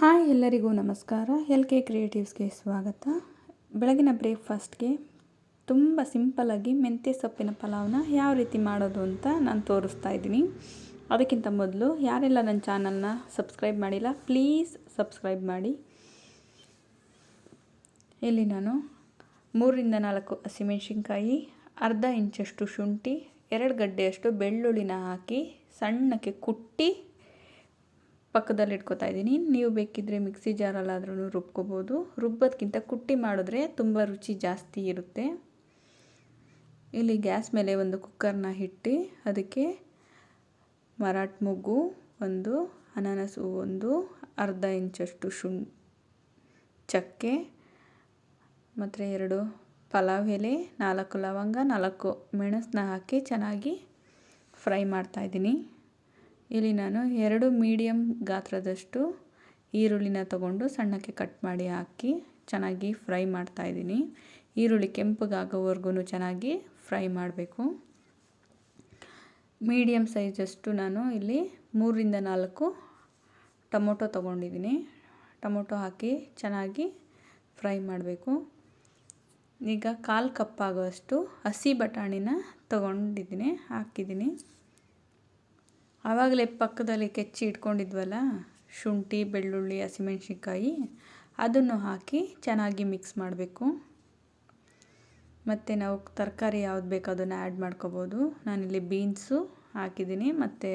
Hi ಎಲ್ಲರಿಗೂ ನಮಸ್ಕಾರ. LK ಕ್ರಿಯೇಟಿವ್ಸ್ಗೆ ಸ್ವಾಗತ. ಬೆಳಗಿನ ಬ್ರೇಕ್ಫಾಸ್ಟ್ಗೆ ತುಂಬ ಸಿಂಪಲ್ಲಾಗಿ ಮೆಂತ್ಯ ಸೊಪ್ಪಿನ ಪಲಾವ್ನ ಯಾವ ರೀತಿ ಮಾಡೋದು ಅಂತ ನಾನು ತೋರಿಸ್ತಾ ಇದ್ದೀನಿ. ಅದಕ್ಕಿಂತ ಮೊದಲು ಯಾರೆಲ್ಲ ನನ್ನ ಚಾನಲ್ನ ಸಬ್ಸ್ಕ್ರೈಬ್ ಮಾಡಿಲ್ಲ ಪ್ಲೀಸ್ ಸಬ್ಸ್ಕ್ರೈಬ್ ಮಾಡಿ. ಇಲ್ಲಿ ನಾನು 3-4 ಹಸಿಮೆಣಸಿನ್ಕಾಯಿ, ಅರ್ಧ ಇಂಚಷ್ಟು ಶುಂಠಿ, 2 ಗಡ್ಡೆಯಷ್ಟು ಬೆಳ್ಳುಳ್ಳಿನ ಹಾಕಿ ಸಣ್ಣಕ್ಕೆ ಕುಟ್ಟಿ ಪಕ್ಕದಲ್ಲಿ ಇಟ್ಕೊತಾ ಇದ್ದೀನಿ. ನೀವು ಬೇಕಿದ್ದರೆ ಮಿಕ್ಸಿ ಜಾರಲ್ಲಾದ್ರೂ ರುಬ್ಕೋಬೋದು. ರುಬ್ಬೋದಕ್ಕಿಂತ ಕುಟ್ಟಿ ಮಾಡಿದ್ರೆ ತುಂಬ ರುಚಿ ಜಾಸ್ತಿ ಇರುತ್ತೆ. ಇಲ್ಲಿ ಗ್ಯಾಸ್ ಮೇಲೆ ಒಂದು ಕುಕ್ಕರ್ನ ಇಟ್ಟು ಅದಕ್ಕೆ ಮರಾಠ ಮೊಗ್ಗು ಒಂದು, ಅನಾನಸು ಒಂದು, ಅರ್ಧ ಇಂಚಷ್ಟು ಚಕ್ಕೆ ಮತ್ತು 2 ಪಲಾವ್ ಎಲೆ, 4 ಲವಂಗ, 4 ಮೆಣಸನ್ನ ಹಾಕಿ ಚೆನ್ನಾಗಿ ಫ್ರೈ ಮಾಡ್ತಾಯಿದ್ದೀನಿ. ಇಲ್ಲಿ ನಾನು 2 ಮೀಡಿಯಮ್ ಗಾತ್ರದಷ್ಟು ಈರುಳ್ಳಿನ ತಗೊಂಡು ಸಣ್ಣಕ್ಕೆ ಕಟ್ ಮಾಡಿ ಹಾಕಿ ಚೆನ್ನಾಗಿ ಫ್ರೈ ಮಾಡ್ತಾಯಿದ್ದೀನಿ. ಈರುಳ್ಳಿ ಕೆಂಪಗಾಗೋವರೆಗೂ ಚೆನ್ನಾಗಿ ಫ್ರೈ ಮಾಡಬೇಕು. ಮೀಡಿಯಮ್ ಸೈಜಷ್ಟು ನಾನು ಇಲ್ಲಿ 3-4 ಟೊಮೊಟೊ ತೊಗೊಂಡಿದ್ದೀನಿ. ಟೊಮೊಟೊ ಹಾಕಿ ಚೆನ್ನಾಗಿ ಫ್ರೈ ಮಾಡಬೇಕು. ಈಗ 1/4 ಕಪ್ ಆಗುವಷ್ಟು ಹಸಿ ಬಟಾಣಿನ ತೊಗೊಂಡಿದ್ದೀನಿ, ಹಾಕಿದ್ದೀನಿ. ಆವಾಗಲೇ ಪಕ್ಕದಲ್ಲಿ ಕೆಚ್ಚಿ ಇಟ್ಕೊಂಡಿದ್ವಲ್ಲ ಶುಂಠಿ, ಬೆಳ್ಳುಳ್ಳಿ, ಹಸಿಮೆಣಸಿನ್ಕಾಯಿ, ಅದನ್ನು ಹಾಕಿ ಚೆನ್ನಾಗಿ ಮಿಕ್ಸ್ ಮಾಡಬೇಕು. ಮತ್ತು ನಾವು ತರಕಾರಿ ಯಾವ್ದು ಬೇಕೋ ಅದನ್ನು ಆ್ಯಡ್ ಮಾಡ್ಕೋಬೋದು. ನಾನಿಲ್ಲಿ ಬೀನ್ಸು ಹಾಕಿದ್ದೀನಿ ಮತ್ತು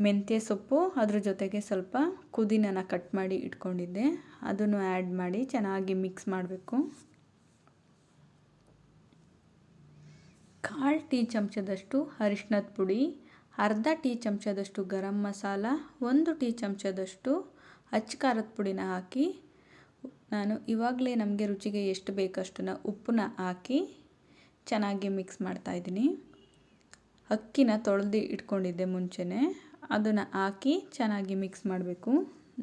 ಮೆಂತ್ಯ ಸೊಪ್ಪು, ಅದ್ರ ಜೊತೆಗೆ ಸ್ವಲ್ಪ ಪುದೀನನ ಕಟ್ ಮಾಡಿ ಇಟ್ಕೊಂಡಿದ್ದೆ, ಅದನ್ನು ಆ್ಯಡ್ ಮಾಡಿ ಚೆನ್ನಾಗಿ ಮಿಕ್ಸ್ ಮಾಡಬೇಕು. 1/4 ಟೀ ಚಮಚದಷ್ಟು ಅರಿಶಿಣದ ಪುಡಿ, ಅರ್ಧ ಟೀ ಚಮಚದಷ್ಟು ಗರಂ ಮಸಾಲ, 1 ಟೀ ಚಮಚದಷ್ಟು ಅಚ್ಚ ಖಾರದ ಪುಡಿನ ಹಾಕಿ ನಾನು ಇವಾಗಲೇ ನಮಗೆ ರುಚಿಗೆ ಎಷ್ಟು ಬೇಕಷ್ಟನ್ನು ಉಪ್ಪನ್ನ ಹಾಕಿ ಚೆನ್ನಾಗಿ ಮಿಕ್ಸ್ ಮಾಡ್ತಾಯಿದ್ದೀನಿ. ಅಕ್ಕಿನ ತೊಳೆದು ಇಟ್ಕೊಂಡಿದ್ದೆ ಮುಂಚೆನೇ, ಅದನ್ನು ಹಾಕಿ ಚೆನ್ನಾಗಿ ಮಿಕ್ಸ್ ಮಾಡಬೇಕು.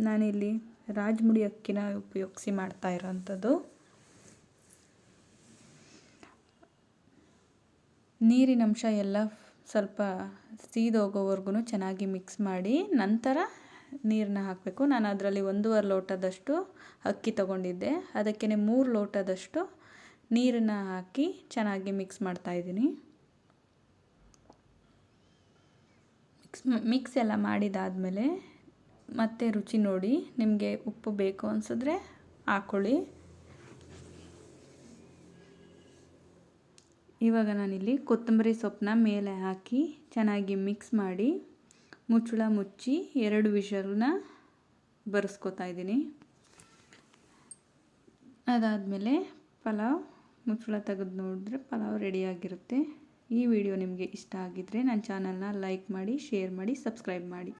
ನಾನಿಲ್ಲಿ ರಾಜ್ಮುಡಿ ಅಕ್ಕಿನ ಉಪಯೋಗಿಸಿ ಮಾಡ್ತಾ ಇರೋವಂಥದ್ದು. ನೀರಿನಂಶ ಎಲ್ಲ ಸ್ವಲ್ಪ ಸೀದೋಗೋವರೆಗೂ ಚೆನ್ನಾಗಿ ಮಿಕ್ಸ್ ಮಾಡಿ ನಂತರ ನೀರನ್ನ ಹಾಕಬೇಕು. ನಾನು ಅದರಲ್ಲಿ 1.5 ಲೋಟದಷ್ಟು ಅಕ್ಕಿ ತೊಗೊಂಡಿದ್ದೆ, ಅದಕ್ಕೆ 3 ಲೋಟದಷ್ಟು ನೀರನ್ನು ಹಾಕಿ ಚೆನ್ನಾಗಿ ಮಿಕ್ಸ್ ಮಾಡ್ತಾಯಿದ್ದೀನಿ. ಮಿಕ್ಸ್ ಎಲ್ಲ ಮಾಡಿದಾದಮೇಲೆ ಮತ್ತೆ ರುಚಿ ನೋಡಿ, ನಿಮಗೆ ಉಪ್ಪು ಬೇಕು ಅನಿಸಿದ್ರೆ ಹಾಕ್ಕೊಳ್ಳಿ. ಇವಾಗ ನಾನಿಲ್ಲಿ ಕೊತ್ತಂಬರಿ ಸೊಪ್ಪನ್ನ ಮೇಲೆ ಹಾಕಿ ಚೆನ್ನಾಗಿ ಮಿಕ್ಸ್ ಮಾಡಿ ಮುಚ್ಚಳ ಮುಚ್ಚಿ 2 ವಿಷಲ್ನ ಬರೆಸ್ಕೊತಾ ಇದ್ದೀನಿ. ಅದಾದಮೇಲೆ ಪಲಾವ್ ಮುಚ್ಚಳ ತೆಗೆದು ನೋಡಿದ್ರೆ ಪಲಾವ್ ರೆಡಿಯಾಗಿರುತ್ತೆ. ಈ ವಿಡಿಯೋ ನಿಮಗೆ ಇಷ್ಟ ಆಗಿದ್ದರೆ ನನ್ನ ಚಾನಲ್ನ ಲೈಕ್ ಮಾಡಿ, ಶೇರ್ ಮಾಡಿ, ಸಬ್ಸ್ಕ್ರೈಬ್ ಮಾಡಿ.